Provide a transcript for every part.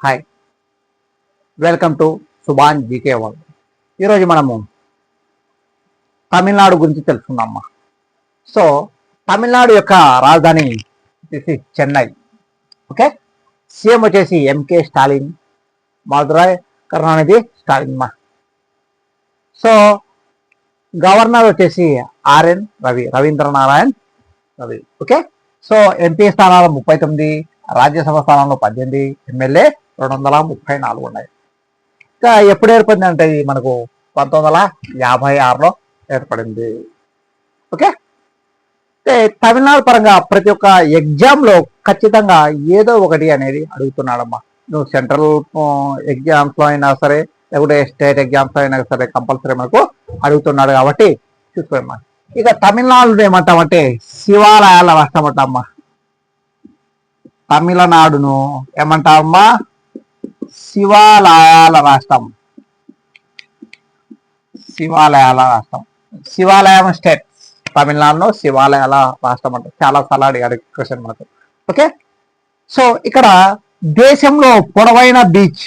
Hi, welcome to Subhan GK world. ఈరోజు మనము తమిళనాడు గురించి తెలుసుకుందామా. సో తమిళనాడు యొక్క రాజధాని వచ్చేసి చెన్నై. ఓకే, సీఎం వచ్చేసి ఎంకే స్టాలిన్, మదురై కరుణానిధి స్టాలిన్ మా. సో గవర్నర్ వచ్చేసి RN Ravi, Ravindranarayan Ravi. Okay, so MP స్థానాలు 39, రాజ్యసభ స్థానంలో 18, ఎమ్మెల్యే 234 ఉన్నాయి. ఇంకా ఎప్పుడు ఏర్పడింది అంటే మనకు 1956లో ఏర్పడింది. ఓకే, తమిళనాడు పరంగా ప్రతి ఒక్క ఎగ్జామ్లో ఖచ్చితంగా ఏదో ఒకటి అనేది అడుగుతున్నాడమ్మా. నువ్వు సెంట్రల్ ఎగ్జామ్స్లో అయినా సరే, లేకుంటే స్టేట్ ఎగ్జామ్స్లో అయినా సరే కంపల్సరీ మనకు అడుగుతున్నాడు కాబట్టి చూసుకోమ్మా. ఇక తమిళనాడు ఏమంటామంటే శివాలయాల రాష్ట్రం అంటామ్మా. తమిళనాడును ఏమంటామమ్మా? శివాలయాల రాష్ట్రం. శివాలయాల రాష్ట్రం, శివాలయం స్టేట్. తమిళనాడులో శివాలయాల రాష్ట్రం అంటే చాలా సార్లు అడిగాడు క్వశ్చన్ మనకు. ఓకే, సో ఇక్కడ దేశంలో పొడవైన బీచ్,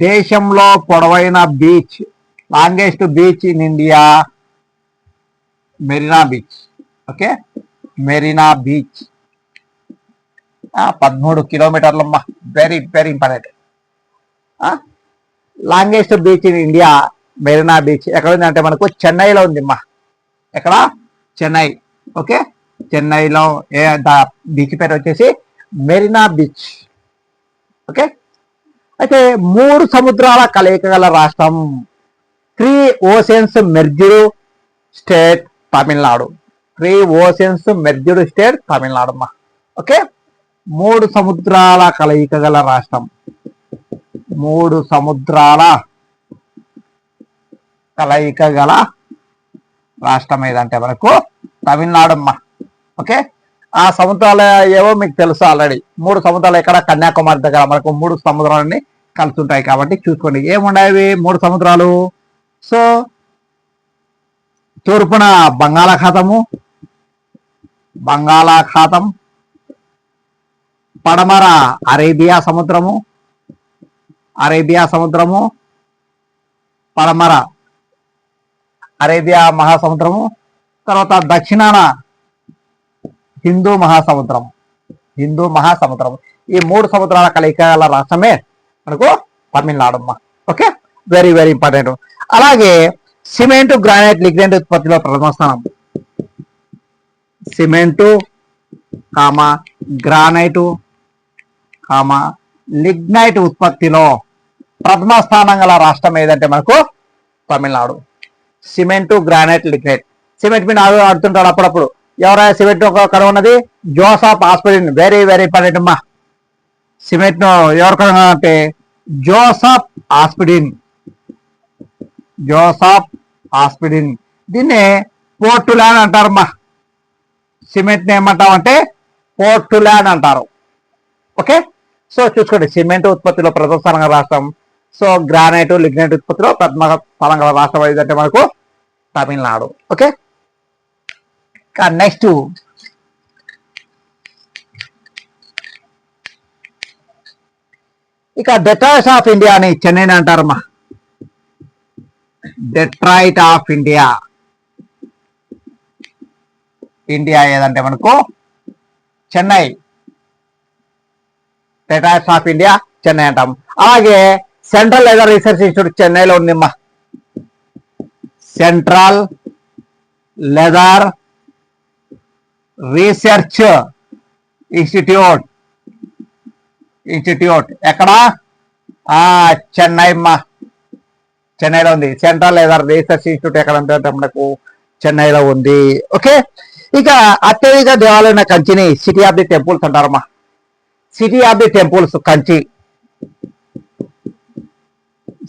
దేశంలో పొడవైన beach, longest beach in India Marina beach. Okay, Marina beach 13 కిలోమీటర్లమ్మా. Very very important. Longest beach in India Marina beach ఎక్కడ ఉంది అంటే మనకు చెన్నైలో ఉందిమ్మా. ఎక్కడ? చెన్నై. ఓకే, చెన్నైలో బీచ్ పేరు వచ్చేసి మెరీనా బీచ్. ఓకే, అయితే 3 సముద్రాల కలయిక గల రాష్ట్రం, 3 oceans merged state Tamil Nadu. 3 oceans merged state Tamil Nadu అమ్మా. ఓకే, 3 సముద్రాల కలయిక గల రాష్ట్రం, 3 సముద్రాల కలయిక గల రాష్ట్రం ఏదంటే మనకు తమిళనాడు అమ్మా. ఓకే, ఆ సముద్రాలు ఏవో మీకు తెలుసు ఆల్రెడీ. 3 సముద్రాలు ఎక్కడ? కన్యాకుమారి దగ్గర మనకు 3 సముద్రాలని కలుస్తుంటాయి కాబట్టి చూసుకోండి. ఏముండేవి 3 సముద్రాలు? సో తూర్పున బంగాళాఖాతం, పడమర అరేబియా సముద్రము, పడమర అరేబియా మహాసముద్రము, తర్వాత దక్షిణాన హిందూ మహాసముద్రము. ఈ 3 సముద్రాల కలయికల రాష్ట్రమే మనకు తమిళనాడు అమ్మా. Okay, very very important. అలాగే సిమెంటు, గ్రానైట్, లిగ్నైట్ ఉత్పత్తిలో ప్రథమ స్థానం. సిమెంటు, గ్రానైటు, లిగ్నైట్ ఉత్పత్తిలో ప్రథమ స్థానం గల రాష్ట్రం ఏదంటే మనకు Tamil Nadu. Cement, granite, lignite. Cement మీద ఆడుతుంటాడు అప్పుడప్పుడు. ఎవరైనా సిమెంట్ కనుగొన్నది జోసఫ్ ఆస్పిడిన్. వెరీ వెరీ ఇంపార్టెంట్ అమ్మా. సిమెంట్ ను ఎవరు కనుగొన్నారంటే జోసఫ్ ఆస్పిడిన్. దీన్ని పోర్టులాండ్ అంటారమ్మా. సిమెంట్ ని ఏమంటామంటే పోర్టులాండ్ అంటారు. ఓకే, సో చూసుకోండి, సిమెంట్ ఉత్పత్తిలో ప్రథమ స్థానం గల రాష్ట్రం. సో గ్రానైట్, లిగ్నైట్ ఉత్పత్తిలో ప్రథమ స్థానం గల రాష్ట్రం ఏదంటే మనకు తమిళనాడు. ఓకే, నెక్స్ట్ ఇక డెట్రాయిట్ ఆఫ్ ఇండియా అని చెన్నైని అంటారమ్మా. డెట్రాయిట్ ఆఫ్ ఇండియా ఏదంటే మనకు Chennai. Detroit of India Chennai అంటాం. అలాగే సెంట్రల్ లెదర్ రీసెర్చ్ ఇన్స్టిట్యూట్ చెన్నైలో ఉందమ్మా. సెంట్రల్ లెదర్ రీసెర్చ్ ఇన్స్టిట్యూట్ ఎక్కడ? చెన్నై అమ్మా. చెన్నైలో ఉంది. సెంట్రల్ లెదర్ రీసెర్చ్ ఇన్స్టిట్యూట్ ఎక్కడ అంటే మనకు చెన్నైలో ఉంది. ఓకే, ఇక అత్యధిక దేవాలయం కంచిని సిటీ ఆఫ్ ది టెంపుల్స్ అంటారమ్మా. City of the temples Kanchi,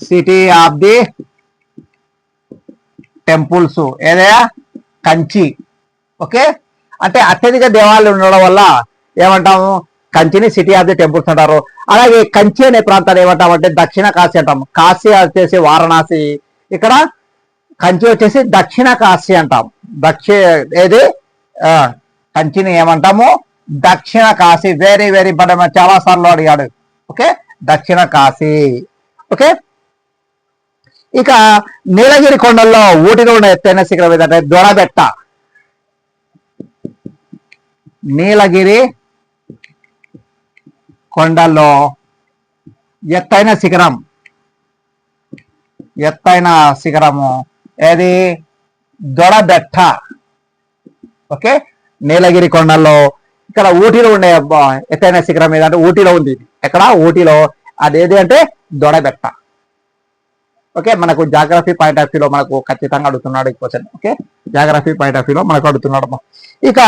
city of the temples ఏదయా? కంచి. ఓకే, అంటే అత్యధిక దేవాలయాలు ఉండడం వల్ల ఏమంటాము? కంచిని సిటీ ఆఫ్ ది టెంపుల్స్ అంటారు. అలాగే కంచి అనే ప్రాంతాన్ని ఏమంటామంటే దక్షిణ కాశీ అంటాం. కాశీ వచ్చేసి వారణాసి, ఇక్కడ కంచి వచ్చేసి దక్షిణ కాశీ అంటాం. ఏది కంచిని ఏమంటాము? దక్షిణ కాశీ. వెరీ వెరీ ఇంపార్టెంట్, చాలా సార్లు అడిగాడు. ఓకే, దక్షిణ కాశీ. ఓకే, ఇక నీలగిరి కొండల్లో ఊటిలో ఉన్న ఎత్తైన శిఖరం ఏదంటే దొడబెట్ట. నీలగిరి కొండల్లో ఎత్తైన శిఖరము ఏది? దొడబెట్ట. ఓకే, నీలగిరి కొండల్లో ఇక్కడ ఊటీలో ఉండే ఎత్తైన శిఖరం ఏదంటే ఊటీలో ఉంది. ఎక్కడ? ఊటీలో. అదేది అంటే దొడబెట్ట. ఓకే, మనకు జాగ్రఫీ పాయింట్ ఆఫ్ వ్యూలో మనకు ఖచ్చితంగా అడుగుతున్నాడు ఈ question. Okay, geography point of వ్యూలో మనకు అడుగుతున్నాడు. ఇక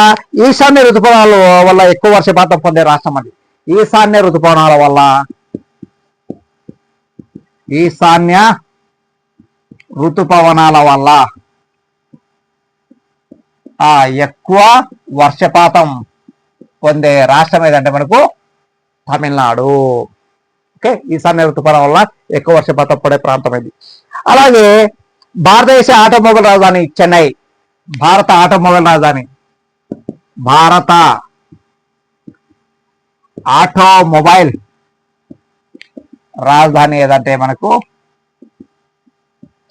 ఈశాన్య ఋతుపవనాల వల్ల ఎక్కువ వర్షపాతం పొందే రాష్ట్రం అది. ఈశాన్య ఋతుపవనాల వల్ల ఎక్కువ వర్షపాతం పొందే రాష్ట్రం ఏదంటే మనకు తమిళనాడు. ఓకే, ఈశాన్య ఋతుపవనాల వల్ల ఎక్కువ వర్షపాతం పడే ప్రాంతం ఇది. అలాగే భారతదేశ ఆటోమొబైల్ రాజధాని చెన్నై. భారత ఆటోమొబైల్ రాజధాని ఏదంటే మనకు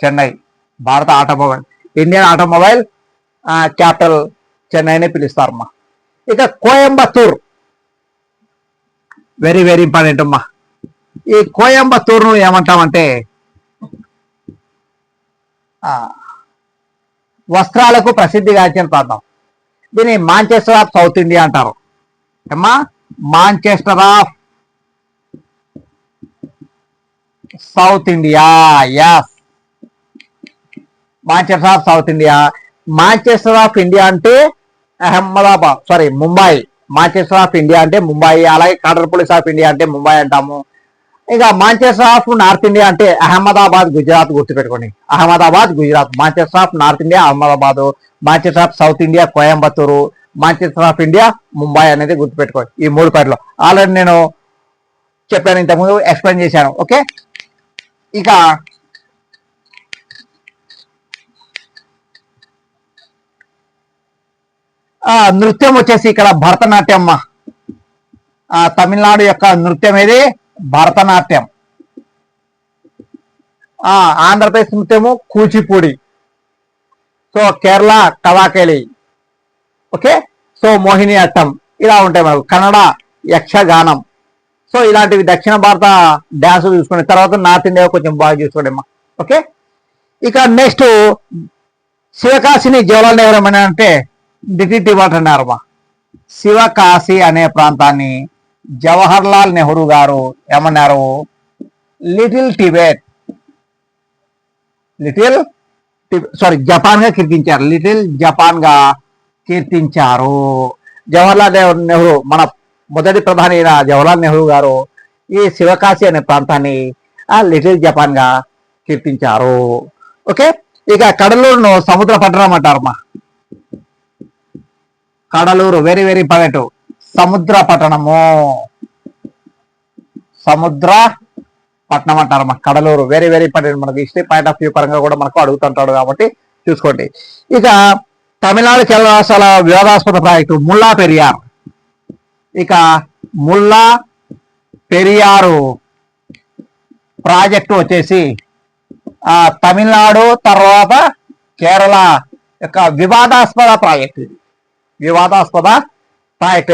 చెన్నై. భారత ఆటోమొబైల్, ఇండియన్ ఆటోమొబైల్ క్యాపిటల్ చెన్నైని పిలుస్తారమ్మా. ఇక కోయంబత్తూర్, వెరీ వెరీ ఇంపార్టెంట్ అమ్మా. ఈ కోయంబత్తూరును ఏమంటామంటే వస్త్రాలకు ప్రసిద్ధిగాంచిన ప్రాంతం. దీన్ని మాంచెస్టర్ ఆఫ్ సౌత్ ఇండియా అంటారు. ఏమ్మా? Manchester of south India. Yes, Manchester of south India. Manchester of India అంటే ముంబై. మాంచెస్టర్ ఆఫ్ ఇండియా అంటే ముంబై. అలాగే కాటర్పోలిస్ ఆఫ్ ఇండియా అంటే ముంబై అంటాము. ఇక మాంచెస్టర్ ఆఫ్ నార్త్ ఇండియా అంటే అహ్మదాబాద్, గుజరాత్. గుర్తుపెట్టుకోండి, Ahmedabad, Gujarat. Manchester of north India Ahmedabad, Manchester of south India Coimbatore, Manchester of India Mumbai అనేది గుర్తుపెట్టుకోండి. ఈ 3 పేర్లు ఆల్రెడీ నేను చెప్పాను, ఇంతకుముందు ఎక్స్ప్లెయిన్ చేశాను. ఓకే, ఇక నృత్యం వచ్చేసి ఇక్కడ భరతనాట్యం. తమిళనాడు యొక్క నృత్యం ఏది? భరతనాట్యం. ఆంధ్రప్రదేశ్ నృత్యము Kuchipudi. So Kerala Kathakali. Okay, so Mohini Attam. ఇలా ఉంటాయి మనకు. కన్నడ యక్షగానం. సో ఇలాంటివి దక్షిణ భారత డ్యాన్స్ చూసుకునే తర్వాత నార్త్ ఇండియా కొంచెం బాగా చూసుకోండి అమ్మా. ఓకే, ఇక నెక్స్ట్ శివకాశిని జవహర్లాల్ నెహ్రూ అంటే డిటిటి వాట్ అన్నారమ్మా. శివకాశి అనే ప్రాంతాన్ని జవహర్లాల్ నెహ్రూ గారు ఏమన్నారు? Little Tibet. జపాన్ గా కీర్తించారు. లిటిల్ జపాన్ గా కీర్తించారు. జవహర్లాల్ నెహ్రూ, మన మొదటి ప్రధాని అయిన జవహర్లాల్ నెహ్రూ గారు ఈ శివకాశి అనే ప్రాంతాన్ని లిటిల్ జపాన్ గా కీర్తించారు. ఓకే, ఇక కడలూరును సముద్ర పట్టణం అంటారమ్మా. Cuddalore very very important. సముద్ర పట్టణం అంటారమ్మా కడలూరు. Very very important. మనకి హిస్టరీ పాయింట్ ఆఫ్ వ్యూ పరంగా కూడా మనకు అడుగుతుంటాడు కాబట్టి చూసుకోండి. ఇక తమిళనాడు, కేరళ రాష్ట్రాల వివాదాస్పద ప్రాజెక్టు ముల్లా పెరియార్. ఇక ముల్లా పెరియారు ప్రాజెక్టు వచ్చేసి తమిళనాడు తర్వాత కేరళ యొక్క వివాదాస్పద ప్రాజెక్టు.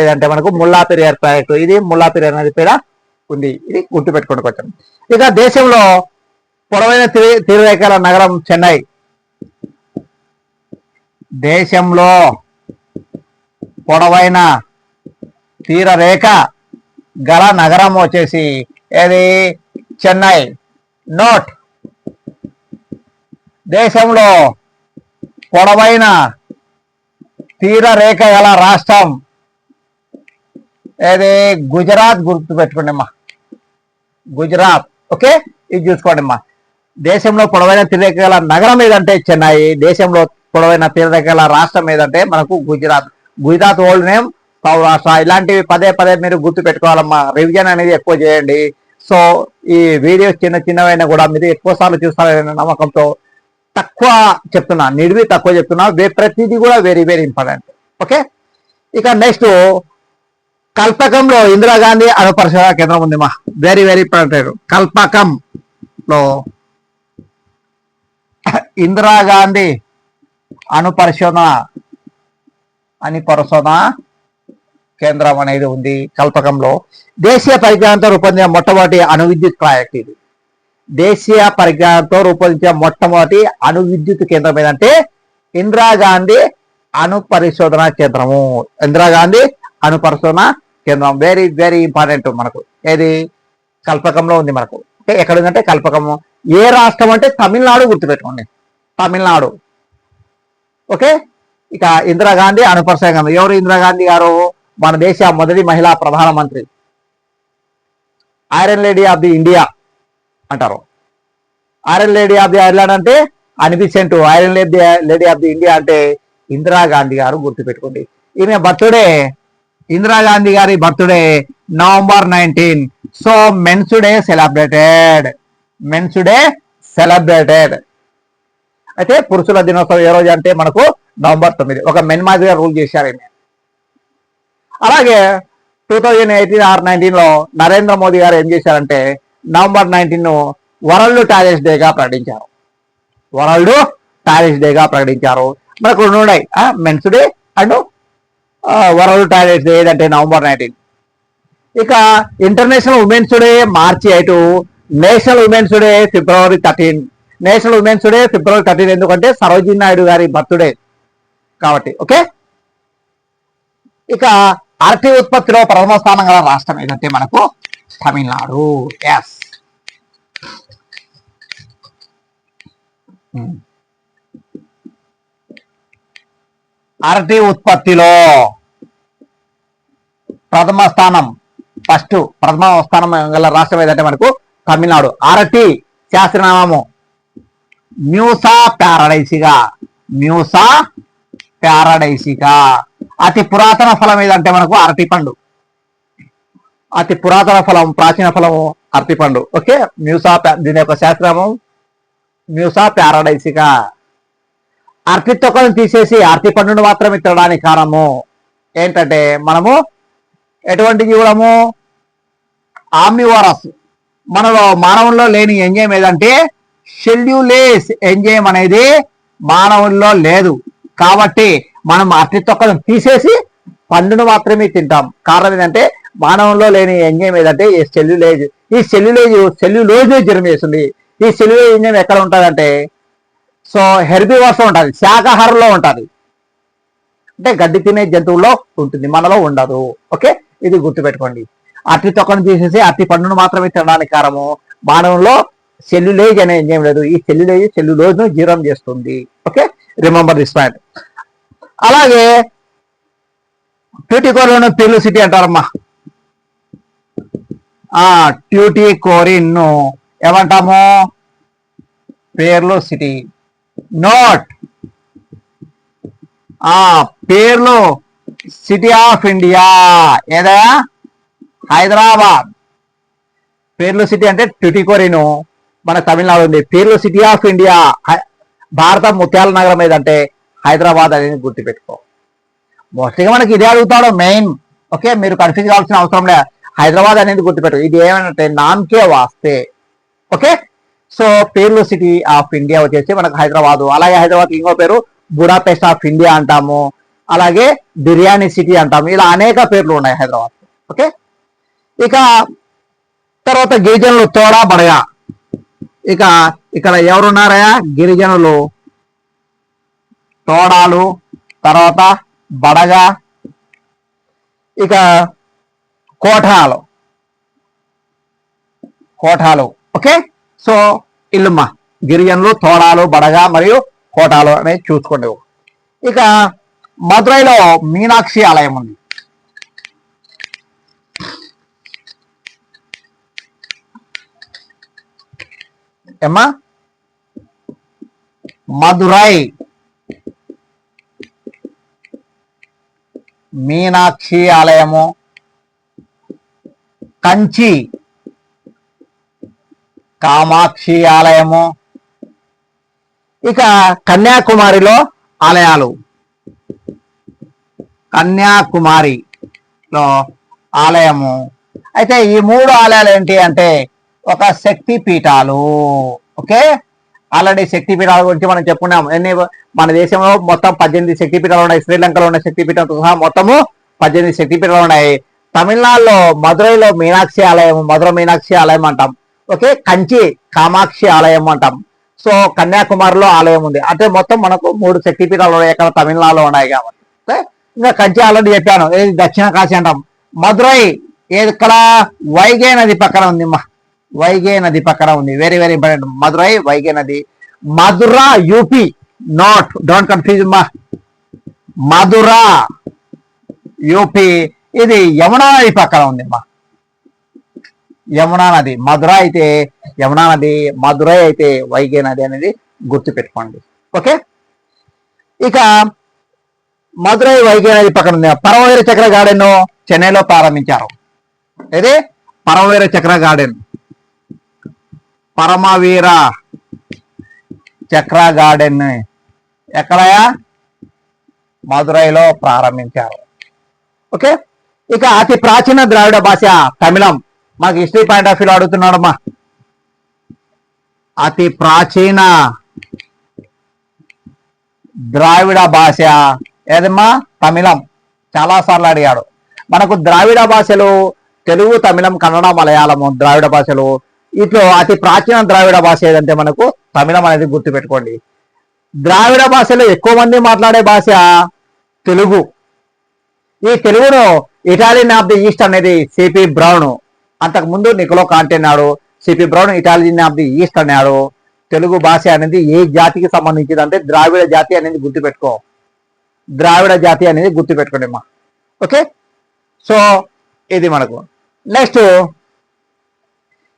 ఏదంటే మనకు ముల్లా పెరియార్ ప్రాజెక్టు. ఇది ముల్లా పెరియార్ నది పేర ఉంది. ఇది గుర్తుపెట్టుకోండి కొంచెం. ఇక దేశంలో పొడవైన తీరరేఖల నగరం చెన్నై. దేశంలో పొడవైన తీరరేఖ గల నగరం వచ్చేసి ఏది? చెన్నై. నోట్, దేశంలో పొడవైన తీరరేఖ గల రాష్ట్రం ఏది? గుజరాత్. గుర్తుపెట్టుకోండి అమ్మా, గుజరాత్. ఓకే, ఇది చూసుకోండి అమ్మా. దేశంలో పొడవైన తీరరేఖ గల నగరం ఏదంటే చెన్నై. దేశంలో పొడవైన తీరరేఖ గల రాష్ట్రం ఏదంటే మనకు గుజరాత్. Gujarat old name Saurashtra. ఇలాంటివి పదే పదే మీరు గుర్తు పెట్టుకోవాలమ్మా. రివిజన్ అనేది ఎక్కువ చేయండి. సో ఈ వీడియోస్ చిన్నవైనా కూడా మీరు ఎక్కువ సార్లు చూస్తారనే నమ్మకంతో తక్కువ చెప్తున్నా, నిడివి తక్కువ చెప్తున్నా. ప్రతిదీ కూడా వెరీ వెరీ ఇంపార్టెంట్. ఓకే, ఇక నెక్స్ట్ కల్పకంలో ఇందిరాగాంధీ అణు పరిశోధన కేంద్రం ఉంది మా, వెరీ వెరీ ఇంపార్టెంట్. కల్పకంలో ఇందిరాగాంధీ అణు పరిశోధన కేంద్రం అనేది ఉంది కల్పకంలో. దేశీయ పరిజ్ఞానంతో రూపొందించిన మొట్టమొదటి అణు విద్యుత్ ప్రాజెక్ట్ ఇది. దేశీయ పరిజ్ఞానంతో రూపొందించిన మొట్టమొదటి అణు విద్యుత్ కేంద్రం ఏదంటే ఇందిరాగాంధీ అణు పరిశోధన కేంద్రము. ఇందిరాగాంధీ అణు పరిశోధన కేంద్రం వెరీ వెరీ ఇంపార్టెంట్ మనకు. ఏది కల్పకంలో ఉంది మనకు. ఎక్కడ ఉందంటే కల్పకము. ఏ రాష్ట్రం అంటే తమిళనాడు, గుర్తుపెట్టుకోండి, తమిళనాడు. ఓకే. ఇక ఇందిరాగాంధీ అణు పరిశోధన కేంద్రం. ఎవరు ఇందిరాగాంధీ గారు? మన దేశ మొదటి మహిళా ప్రధానమంత్రి, iron lady of the India అంటారు. Iron lady of the Ireland అంటే Annie Besant, iron lady of the India అంటే ఇందిరాగాంధీ గారు, గుర్తుపెట్టుకోండి. ఈమె బర్త్డే, ఇందిరాగాంధీ గారి birthday November 19. So men's day celebrated, men's day celebrated. అయితే పురుషుల దినోత్సవం ఏ రోజు అంటే మనకు November 9. ఒక మెన్ మాదిరిగా రూల్ చేశారు ఈమె. అలాగే 2018 or 19లో నరేంద్ర మోదీ గారు ఏం చేశారంటే November 19 వరల్డ్ టాయిలెట్స్ డేగా ప్రకటించారు. వరల్డ్ టాయిలెట్స్ డేగా ప్రకటించారు. మనకు రెండు ఉన్నాయి, men's day and world toilets day ఏదంటే November 19. ఇక international women's day March 8, national women's day February 13. National women's day February 13 ఎందుకంటే సరోజినీ నాయుడు గారి బర్త్డే కాబట్టి. ఓకే. ఇక అరటి ఉత్పత్తిలో ప్రథమ స్థానం గల రాష్ట్రం ఏదంటే మనకు తమిళనాడు. ఎస్. అరటి ఉత్పత్తిలో ప్రథమ స్థానం గల రాష్ట్రం ఏదంటే మనకు తమిళనాడు. అరటి శాస్త్రనామము మ్యూసా ప్యారడైసిగా, మ్యూసా ప్యారడైసిగా. అతి పురాతన ఫలం ఏదంటే మనకు అరటి పండు. అతి పురాతన ఫలం, ప్రాచీన ఫలము అరటి పండు. ఓకే. దీని యొక్క శాస్త్రనామం మ్యూసా ప్యారడైసిగా. అరటి తొక్కను తీసేసి అరటి పండును మాత్రమే తినడానికి కారణము ఏంటంటే మనము ఎటువంటి జీవులము? ఆమ్నివోరస్. మనలో మానవుల్లో లేని ఎంజైమ్ ఏదంటే సెల్యులేస్ ఎంజైమ్ అనేది మానవుల్లో లేదు. కాబట్టి మనం అరటి తొక్కను తీసేసి పండును మాత్రమే తింటాం. కారణం ఏంటంటే మానవుల్లో లేని ఎంజైమ్ ఏదంటే ఈ సెల్యులేజ్. ఈ సెల్యులోజ్ జీర్ణం చేస్తుంది. ఈ సెల్యులేజ్ ఎంజైమ్ ఎక్కడ ఉంటుందంటే సో హెర్బివర్స్ ఉంటుంది, శాకాహారంలో ఉంటుంది. అంటే గడ్డి తినే జంతువుల్లో ఉంటుంది, మనలో ఉండదు. ఓకే. ఇది గుర్తుపెట్టుకోండి. అరటి తొక్కను తీసేసి అరటి పండును మాత్రమే తినడానికి కారణము మానవుల్లో సెల్యులేజ్ అనే ఎంజైమ్ లేదు. ఈ సెల్యులోజ్ ను జీర్ణం చేస్తుంది. ఓకే. Remember this point. అలాగే ట్యూటికోరిన్ పిల్లు సిటీ అంటారమ్మా. ట్యూటికోరిన్ ను ఏమంటాము? పేర్లు సిటీ. నోట్ పేర్లు సిటీ ఆఫ్ ఇండియా ఏదా? హైదరాబాద్. పేర్లు సిటీ అంటే ట్యూటికోరిన్ మన తమిళనాడు ఉంది. పేర్లు సిటీ ఆఫ్ ఇండియా భారత ముత్యాల నగరం ఏదంటే హైదరాబాద్ అనేది గుర్తుపెట్టుకో. మోస్ట్లీగా మనకి ఇదే అడుగుతాడు మెయిన్. ఓకే. మీరు కన్ఫ్యూజ్ కావాల్సిన అవసరం లే. హైదరాబాద్ అనేది గుర్తుపెట్టు. ఇది ఏమంటే నామకే వాస్తే. ఓకే. సో పేర్లు సిటీ ఆఫ్ ఇండియా వచ్చేసి మనకు హైదరాబాదు. అలాగే హైదరాబాద్ ఇంకో పేరు బుడాపెస్ట్ ఆఫ్ ఇండియా అంటాము. అలాగే బిర్యానీ సిటీ అంటాము. ఇలా అనేక పేర్లు ఉన్నాయి హైదరాబాద్. ఓకే. ఇక తర్వాత గిరిజనులు తోడా బడగా. ఇక ఇక్కడ ఎవరున్నారా? గిరిజనులు, తోడాలు, తర్వాత బడగా, ఇక కోఠాలు. ఓకే. సో ఇల్లుమ్మ గిరిజనులు, తోడాలు, బడగా మరియు కోటాలు అనేది చూసుకోండి. ఇక మదురైలో మీనాక్షి ఆలయం ఉంది. ఏమ్మా? మదురై మీనాక్షి ఆలయము. కంచి కామాక్షి ఆలయము. ఇక కన్యాకుమారిలో ఆలయాలు. కన్యాకుమారిలో ఆలయము. అయితే ఈ 3 ఆలయాలు ఏంటి అంటే ఒక శక్తి పీఠాలు. ఓకే, ఆల్రెడీ శక్తి పీఠాల గురించి మనం చెప్పుకున్నాం. మన దేశంలో మొత్తం 18 శక్తి పీఠాలు ఉన్నాయి. శ్రీలంకలో ఉన్న శక్తి పీఠంతో సహా మొత్తము 18 శక్తి పీఠాలు ఉన్నాయి. తమిళనాడులో మధురైలో మీనాక్షి ఆలయం, మధుర మీనాక్షి ఆలయం అంటాం. ఓకే, కంచి కామాక్షి ఆలయం అంటాం. సో కన్యాకుమారిలో ఆలయం ఉంది. అంటే మొత్తం మనకు 3 శక్తి పీఠాలు ఉన్నాయి ఎక్కడ తమిళనాడులో ఉన్నాయి కాబట్టి. ఇంకా కంచి ఆల్రెడీ చెప్పాను, ఏది దక్షిణ కాశీ అంటాం. మధురై ఏది ఇక్కడ వైగే నది పక్కన ఉంది మా, వైగే నది పక్కన ఉంది. Very very important. Madurai Vaigai నది. Mathura UP, not don't confuse మా. మధురా యూపీ, ఇది యమునా నది పక్కన ఉంది మా. యమునా నది. మధుర అయితే యమునా నది, మధురై అయితే వైగే నది అనేది గుర్తు పెట్టుకోండి. ఓకే, ఇక మధురై వైగే నది పక్కన ఉంది. పరమవీర చక్ర గార్డెన్ చెన్నైలో ప్రారంభించారు. ఇది పరమవీర చక్ర గార్డెన్, పరమవీర చక్ర గార్డెన్ ఎక్కడయా? మధురైలో ప్రారంభించారు. ఓకే, ఇక అతి ప్రాచీన ద్రావిడ భాష తమిళం. మాకు హిస్టరీ పాయింట్ ఆఫ్ వ్యూ అడుగుతున్నాడమ్మా. అతి ప్రాచీన ద్రావిడ భాష ఏదమ్మా? తమిళం. చాలా సార్లు అడిగాడు. మనకు ద్రావిడ భాషలు తెలుగు, తమిళం, కన్నడ, మలయాళము ద్రావిడ భాషలు. ఇట్లో అతి ప్రాచీన ద్రావిడ భాష ఏదంటే మనకు తమిళం అనేది గుర్తుపెట్టుకోండి. ద్రావిడ భాషలో ఎక్కువ మంది మాట్లాడే భాష తెలుగు. ఈ తెలుగును ఇటాలియన్ ఆఫ్ ది ఈస్ట్ అనేది సిపి బ్రౌన్. అంతకుముందు నికోలో కాంటే అన్నాడు. CP brown Italian of the east అన్నాడు. తెలుగు భాష అనేది ఏ జాతికి సంబంధించింది అంటే ద్రావిడ జాతి అనేది గుర్తుపెట్టుకో. ద్రావిడ జాతి అనేది గుర్తుపెట్టుకోండి అమ్మా. ఓకే, సో ఇది మనకు నెక్స్ట్.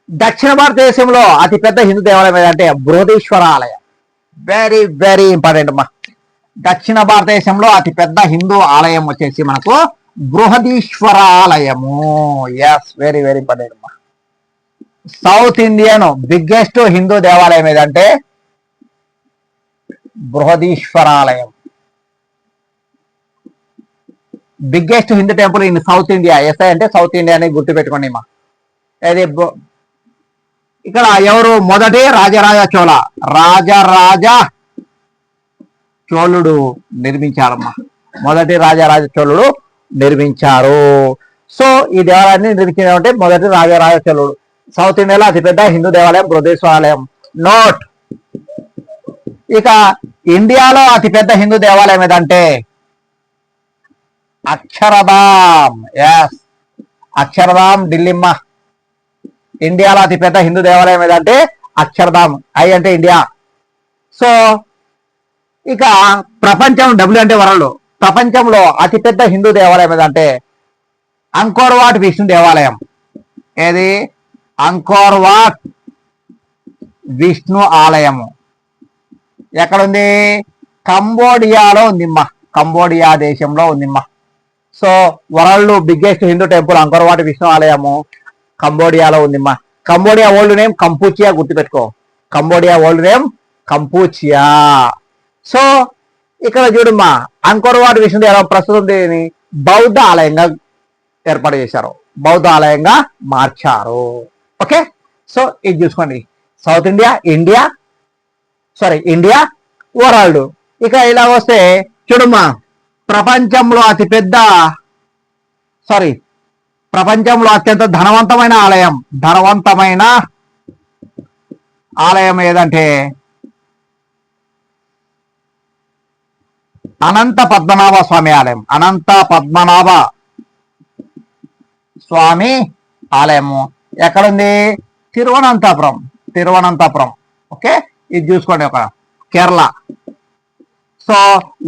దక్షిణ భారతదేశంలో అతిపెద్ద హిందూ దేవాలయం ఏదంటే బృహదీశ్వర ఆలయం. వెరీ వెరీ ఇంపార్టెంట్ అమ్మా. దక్షిణ భారతదేశంలో అతిపెద్ద హిందూ ఆలయం వచ్చేసి మనకు బృహదీశ్వర ఆలయము. ఎస్, వెరీ వెరీ ఇంపార్టెంట్ అమ్మా. సౌత్ ఇండియన్ బిగ్గెస్ట్ హిందూ దేవాలయం ఏదంటే బృహదీశ్వర ఆలయం. Biggest Hindu temple in south India. SI అంటే సౌత్ ఇండియా అనేది గుర్తుపెట్టుకోండి అమ్మా. అది ఇక్కడ ఎవరు? మొదటి రాజరాజ చోళ, రాజరాజ చోళుడు నిర్మించారమ్మా. మొదటి రాజరాజ చోళుడు నిర్మించారు. సో ఈ దేవాలయాన్ని నిర్మించారంటే మొదటి రాజరాజ చోళుడు. సౌత్ ఇండియాలో అతిపెద్ద హిందూ దేవాలయం బృహదీశ్వర ఆలయం. నోట్. ఇక ఇండియాలో అతిపెద్ద హిందూ దేవాలయం ఏదంటే అక్షరధామ్. ఎస్, అక్షరధామ్ ఢిల్లీమ్మ. ఇండియాలో అతిపెద్ద హిందూ దేవాలయం ఏదంటే అక్షరధామ్. ఐ అంటే ఇండియా. సో ఇక ప్రపంచం, డబ్ల్యూ అంటే వరల్డ్. ప్రపంచంలో అతిపెద్ద హిందూ దేవాలయం ఏదంటే అంకోర్వాట్ విష్ణు దేవాలయం. ఏది? అంకోర్వాట్ విష్ణు ఆలయము ఎక్కడుంది? కంబోడియాలో ఉందిమ్మా. కంబోడియా దేశంలో ఉందిమ్మా. So world biggest Hindu temple Angkor Wat Vishnu ఆలయము కంబోడియాలో ఉందిమ్మా. కంబోడియా ఓల్డ్ నేమ్ కంపూచియా, గుర్తుపెట్టుకో. Cambodia old name Kampuchea. So ఇక్కడ చూడమ్మా, అంకోర్వాట్ విష్ణు దేవాలయం ప్రస్తుతం దీన్ని బౌద్ధ ఆలయంగా ఏర్పాటు చేశారు, బౌద్ధ ఆలయంగా మార్చారు. ఓకే, సో ఇది చూసుకోండి. South India, India, world. ఇక ఇలా వస్తే చూడమ్మా, ప్రపంచంలో అత్యంత ధనవంతమైన ఆలయం ఏదంటే అనంత పద్మనాభ స్వామి ఆలయం. అనంత పద్మనాభ స్వామి ఆలయము ఎక్కడుంది? తిరువనంతపురం. ఓకే, ఇది చూసుకోండి, ఒక Kerala. So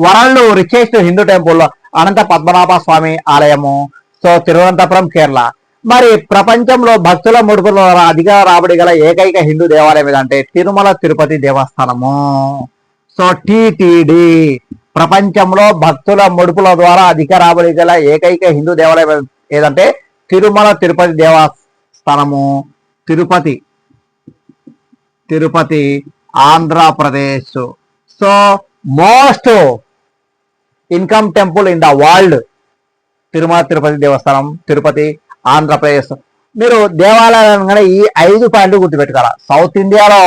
world richest Hindu temple Anantha Padmanabha Swamy ఆలయము. సో తిరువనంతపురం, కేరళ. మరి ప్రపంచంలో భక్తుల ముడుపుల ద్వారా అధిక రాబడి గల ఏకైక హిందూ దేవాలయం ఏదంటే తిరుమల తిరుపతి దేవస్థానము. So TTD. ప్రపంచంలో భక్తుల ముడుపుల ద్వారా అధిక రాబడి గల ఏకైక హిందూ దేవాలయం ఏదంటే Tirumala Tirupati Devasthanamu. Tirupati Andhra Pradesh. So most income temple in the world Tirumala Tirupati Devasthanam, Tirupati, Andhra Pradesh. మీరు దేవాలయాలు ఈ 5 పాయింట్లు గుర్తుపెట్టుకోవాలి. సౌత్ ఇండియాలో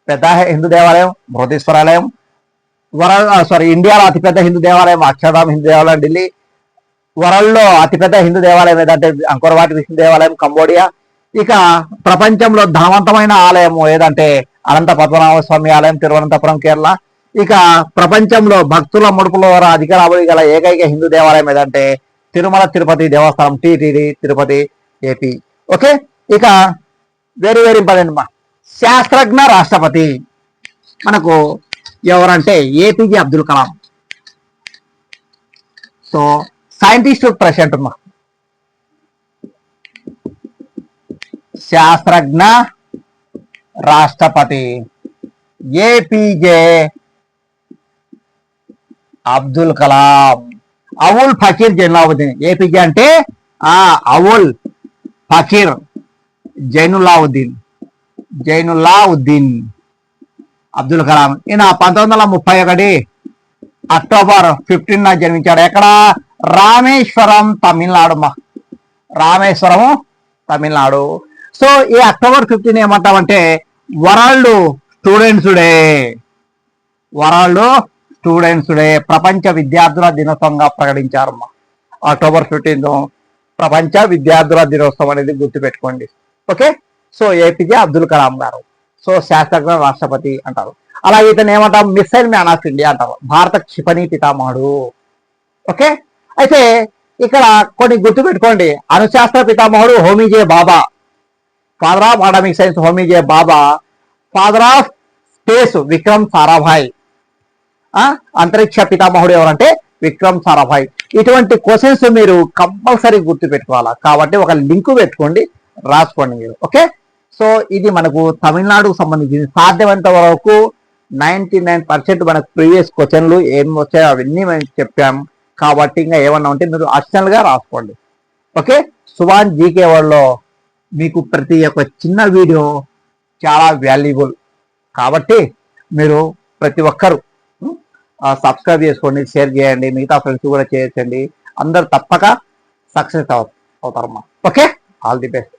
పెద్ద హిందూ దేవాలయం బృహదీశ్వరాలయం, ఇండియాలో అతిపెద్ద హిందూ దేవాలయం అక్షరధామ్ హిందూ దేవాలయం ఢిల్లీ. వరల్డ్ లో అతిపెద్ద హిందూ దేవాలయం ఏదంటే అంకోర్వాట్ విష్ణు దేవాలయం కంబోడియా. ఇక ప్రపంచంలో ధనవంతమైన ఆలయం ఏదంటే అనంత పద్మనాభ స్వామి ఆలయం తిరువనంతపురం కేరళ. ఇక ప్రపంచంలో భక్తుల ముడుపుల ద్వారా అధిక రాబడి గల ఏకైక హిందూ దేవాలయం ఏదంటే Tirumala Tirupati Devasthanam TTD Tirupati AP. Okay, ఇక వెరీ వెరీ ఇంపార్టెంట్ మా శాస్త్రజ్ఞ రాష్ట్రపతి మనకు ఎవరంటే APJ Abdul Kalam. So scientist president మా శాస్త్రజ్ఞ రాష్ట్రపతి ఏపీజే అబ్దుల్ కలాం. అవుల్ ఫకీర్ జైనులావుద్దీన్. ఏపీజే అంటే అవుల్ ఫకీర్ జైనులావుద్దీన్ అబ్దుల్ కలాం. ఈయన 1931 అక్టోబర్ 15 జన్మించాడు. ఎక్కడ? రామేశ్వరం తమిళనాడు మా రామేశ్వరం తమిళనాడు. సో ఈ అక్టోబర్ 15 ఏమంటామంటే వరల్డ్ స్టూడెంట్స్ డే. ప్రపంచ విద్యార్థుల దినోత్సవంగా ప్రకటించారు అక్టోబర్ 15 ప్రపంచ విద్యార్థుల దినోత్సవం అనేది గుర్తుపెట్టుకోండి. Okay, so APJ Abdul Kalam గారు. సో శాస్త్రజ్ఞ రాష్ట్రపతి అంటారు. అలాగే ఇతను ఏమంటాం? మిసైల్ మ్యాన్ ఆఫ్ ఇండియా అంటారు. భారత క్షిపణి పితామహుడు. ఓకే, అయితే ఇక్కడ కొన్ని గుర్తుపెట్టుకోండి. అణుశాస్త్ర పితామహుడు Homi J Bhabha. Father of atomic science Homi J Bhabha. Father of space Vikram Sarabhai. అంతరిక్ష పితామహుడు ఎవరంటే విక్రమ్ సారాభాయ్. ఇటువంటి క్వశ్చన్స్ మీరు కంపల్సరీ గుర్తు పెట్టుకోవాలా. కాబట్టి ఒక లింక్ పెట్టుకోండి, రాసుకోండి మీరు. ఓకే, సో ఇది మనకు తమిళనాడుకు సంబంధించింది. సాధ్యమైనంత వరకు 99% మనకు ప్రీవియస్ క్వశ్చన్లు ఏం వచ్చాయో అవన్నీ మేము చెప్పాం. కాబట్టి ఇంకా ఏమన్నా ఉంటే మీరు అడిషనల్ గా రాసుకోండి. ఓకే, సుభాన్ జీకే వరల్డ్ లో మీకు ప్రతి ఒక్క చిన్న వీడియో చాలా వాల్యుబుల్. కాబట్టి మీరు ప్రతి ఒక్కరు సబ్స్క్రైబ్ చేసుకోండి, షేర్ చేయండి, మిగతా ఫ్రెండ్స్ కూడా చేయండి. అందరు తప్పక సక్సెస్ అవుతారమ్మా. Okay, all the best.